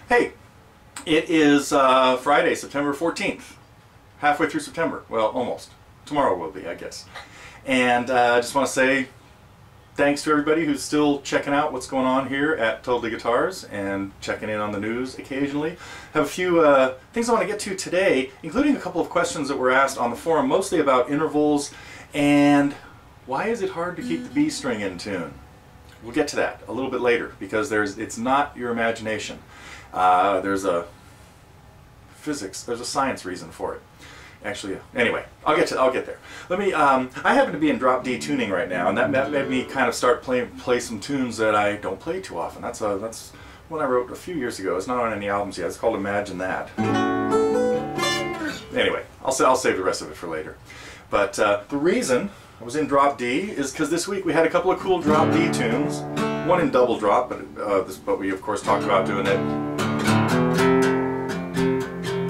Hey, it is Friday, September 14th. Halfway through September. Well, almost. Tomorrow will be, I guess. And I just want to say thanks to everybody who's still checking out what's going on here at Totally Guitars and checking in on the news occasionally. Have a few things I want to get to today, including a couple of questions that were asked on the forum, mostly about intervals and why is it hard to keep the B string in tune? We'll get to that a little bit later because it's not your imagination. There's a science reason for it. Actually, anyway, I'll get there. Let me. I happen to be in drop D tuning right now, and that made me kind of start play some tunes that I don't play too often. That's one I wrote a few years ago. It's not on any albums yet. It's called Imagine That. Anyway, I'll save the rest of it for later. But the reason I was in drop D is because this week we had a couple of cool drop D tunes. One in double drop, but we of course talked about doing it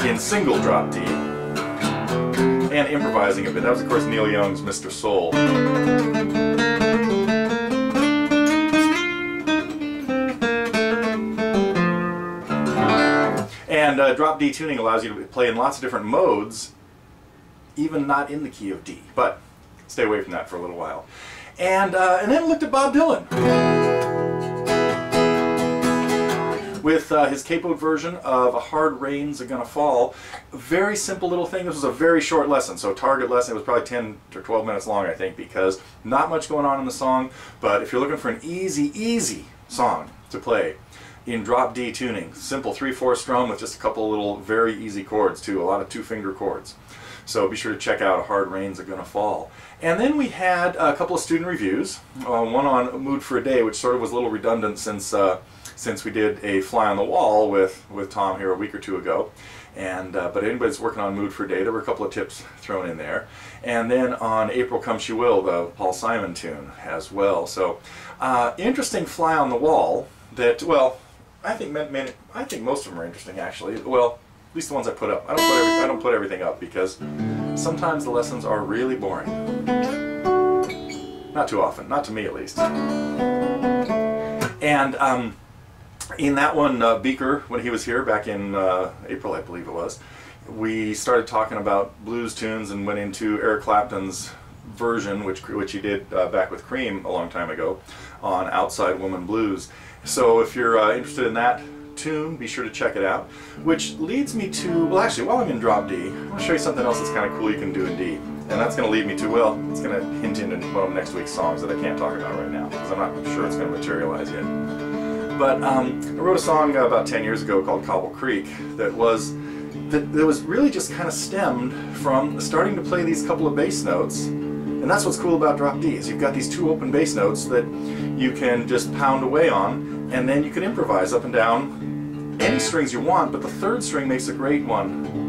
in single drop D and improvising a bit. That was of course Neil Young's Mr. Soul. And drop D tuning allows you to play in lots of different modes, even not in the key of D, but stay away from that for a little while. And then looked at Bob Dylan with his capoed version of A Hard Rain's Are Gonna Fall. A very simple little thing. This was a very short lesson, so target lesson. It was probably 10 or 12 minutes long, I think, because not much going on in the song, but if you're looking for an easy song to play in drop D tuning, simple 3/4 strum with just a couple little very easy chords too, a lot of 2-finger chords. So be sure to check out A Hard Rain's Are Gonna Fall. And then we had a couple of student reviews, one on Mood for a Day, which sort of was a little redundant since we did a Fly on the Wall with Tom here a week or two ago. And but anybody's working on Mood for a Day, there were a couple of tips thrown in there. And then on April Come She Will, the Paul Simon tune as well. So interesting Fly on the Wall that, well, I think most of them are interesting actually. Well, at least the ones I put up. I don't put everything up because sometimes the lessons are really boring. Not too often, not to me at least. And in that one, Beaker, when he was here back in April, I believe it was, we started talking about blues tunes and went into Eric Clapton's version, which he did back with Cream a long time ago, on Outside Woman Blues. So if you're interested in that tune, be sure to check it out. Which leads me to, well actually, while I'm in drop D, I want to show you something else that's kind of cool you can do in D. And that's going to lead me to, well, it's going to hint into one of next week's songs that I can't talk about right now, because I'm not sure it's going to materialize yet. But I wrote a song about 10 years ago called Cobble Creek that was really just kind of stemmed from starting to play these couple of bass notes. And that's what's cool about drop D, is you've got these two open bass notes that you can just pound away on, and then you can improvise up and down any strings you want, but the third string makes a great one.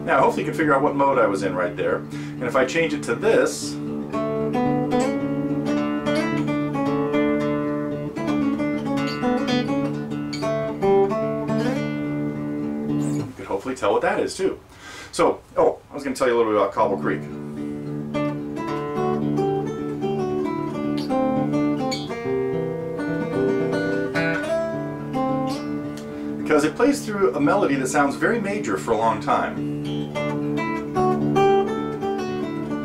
Now, hopefully you can figure out what mode I was in right there. And if I change it to this, you could hopefully tell what that is too. So, oh, I was going to tell you a little bit about Cobble Creek. because it plays through a melody that sounds very major for a long time.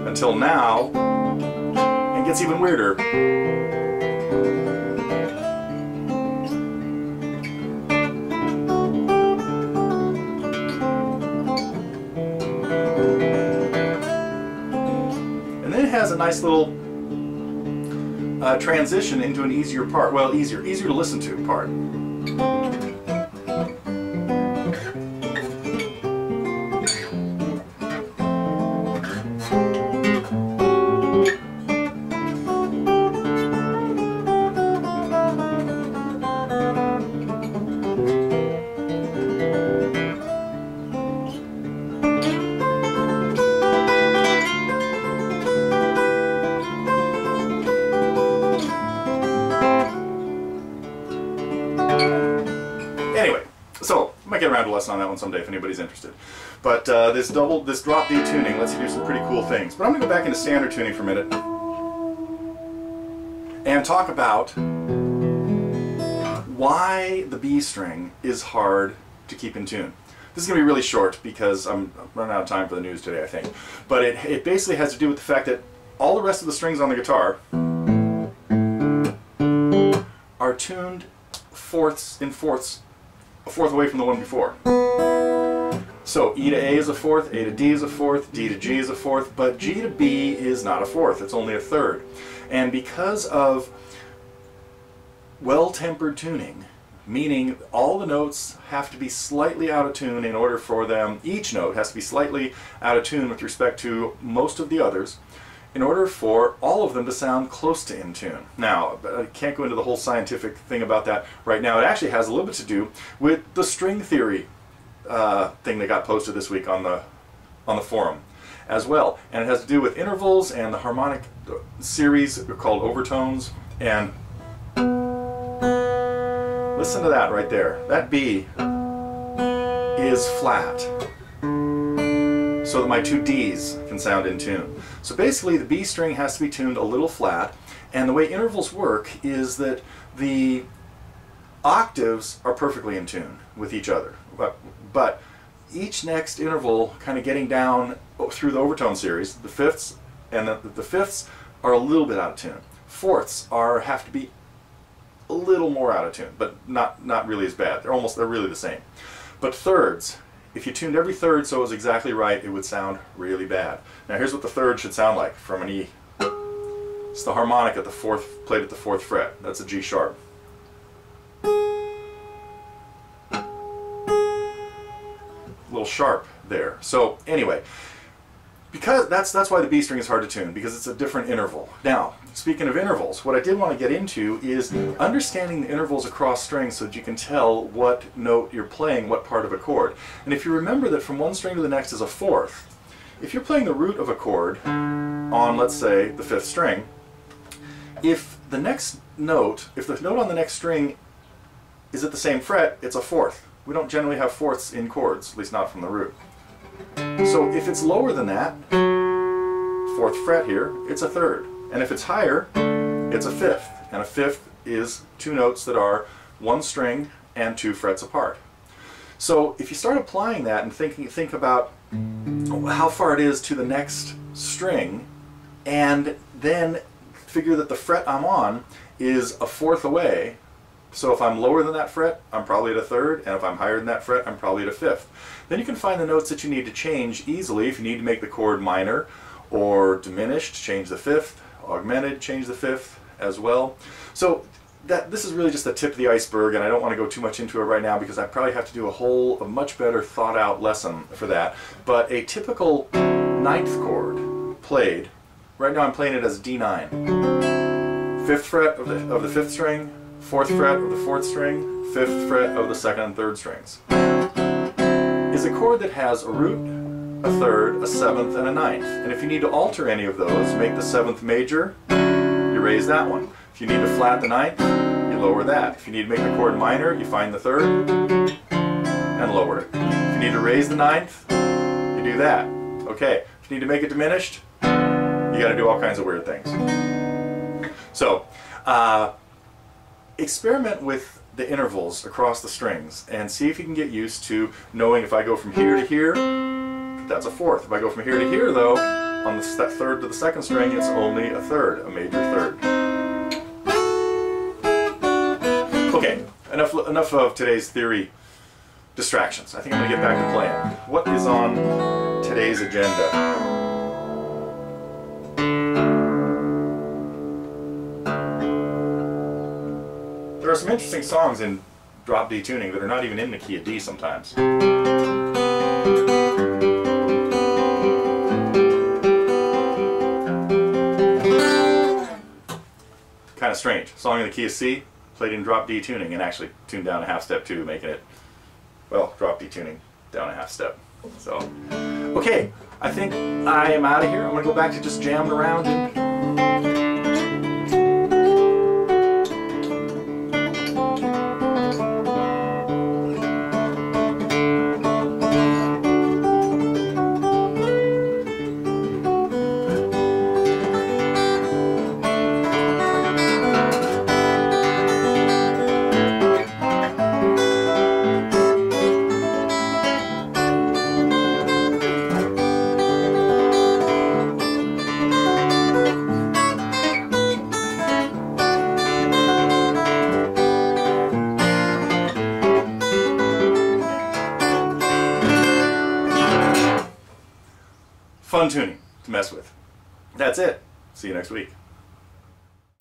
Until now, and gets even weirder. And then it has a nice little transition into an easier part. Well, easier to listen to part. Anyway, so I might get around to a lesson on that one someday if anybody's interested. But this drop D tuning lets you do some pretty cool things. But I'm going to go back into standard tuning for a minute and talk about why the B string is hard to keep in tune. This is going to be really short because I'm running out of time for the news today, I think. But it basically has to do with the fact that all the rest of the strings on the guitar are tuned fourths, a fourth away from the one before. So E to A is a fourth, A to D is a fourth, D to G is a fourth, but G to B is not a fourth, it's only a third. And because of well-tempered tuning, meaning all the notes have to be slightly out of tune in order for them, each note has to be slightly out of tune with respect to most of the others, in order for all of them to sound close to in tune. Now, I can't go into the whole scientific thing about that right now. It actually has a little bit to do with the string theory thing that got posted this week on the forum as well. And it has to do with intervals and the harmonic series called overtones. And listen to that right there. That B is flat, so that my two Ds can sound in tune. So basically the B string has to be tuned a little flat, and the way intervals work is that the octaves are perfectly in tune with each other, but each next interval kind of getting down through the overtone series, the fifths, and the fifths are a little bit out of tune. Fourths have to be a little more out of tune, but not really as bad. They're really the same. But thirds, if you tuned every third so it was exactly right, it would sound really bad. Now here's what the third should sound like from an E. It's the harmonic at the fourth, played at the fourth fret. That's a G sharp. A little sharp there. So anyway, because that's why the B string is hard to tune, because it's a different interval. Now, speaking of intervals, what I did want to get into is understanding the intervals across strings so that you can tell what note you're playing, what part of a chord. And if you remember that from one string to the next is a fourth, if you're playing the root of a chord on, let's say, the fifth string, if the note on the next string is at the same fret, it's a fourth. We don't generally have fourths in chords, at least not from the root. So if it's lower than that, fourth fret here, it's a third. And if it's higher, it's a fifth. And a fifth is two notes that are one string and two frets apart. So if you start applying that and think about how far it is to the next string, and then figure that the fret I'm on is a fourth away. So if I'm lower than that fret, I'm probably at a third, and if I'm higher than that fret, I'm probably at a fifth. Then you can find the notes that you need to change easily. If you need to make the chord minor or diminished, change the fifth, augmented, change the fifth as well. So this is really just the tip of the iceberg, and I don't want to go too much into it right now because I probably have to do a much better thought out lesson for that. But a typical ninth chord played, right now I'm playing it as D9. Fifth fret of the fifth string, fourth fret of the fourth string, fifth fret of the second and third strings, is a chord that has a root, a third, a seventh, and a ninth. And if you need to alter any of those, make the seventh major, you raise that one. If you need to flat the ninth, you lower that. If you need to make the chord minor, you find the third and lower it. If you need to raise the ninth, you do that. Okay, if you need to make it diminished, you got to do all kinds of weird things. So, experiment with the intervals across the strings and see if you can get used to knowing if I go from here to here, that's a fourth. If I go from here to here though, on the third to the second string, it's only a third, a major third. Okay, enough of today's theory distractions. I think I'm going to get back to playing. What is on today's agenda? There are some interesting songs in drop D tuning that are not even in the key of D sometimes. Kind of strange. Song in the key of C, played in drop D tuning, and actually tuned down a half step too, making it, well, drop D tuning down a half step. So, okay, I think I am out of here. I'm going to go back to just jamming around and fun tuning to mess with. That's it. See you next week.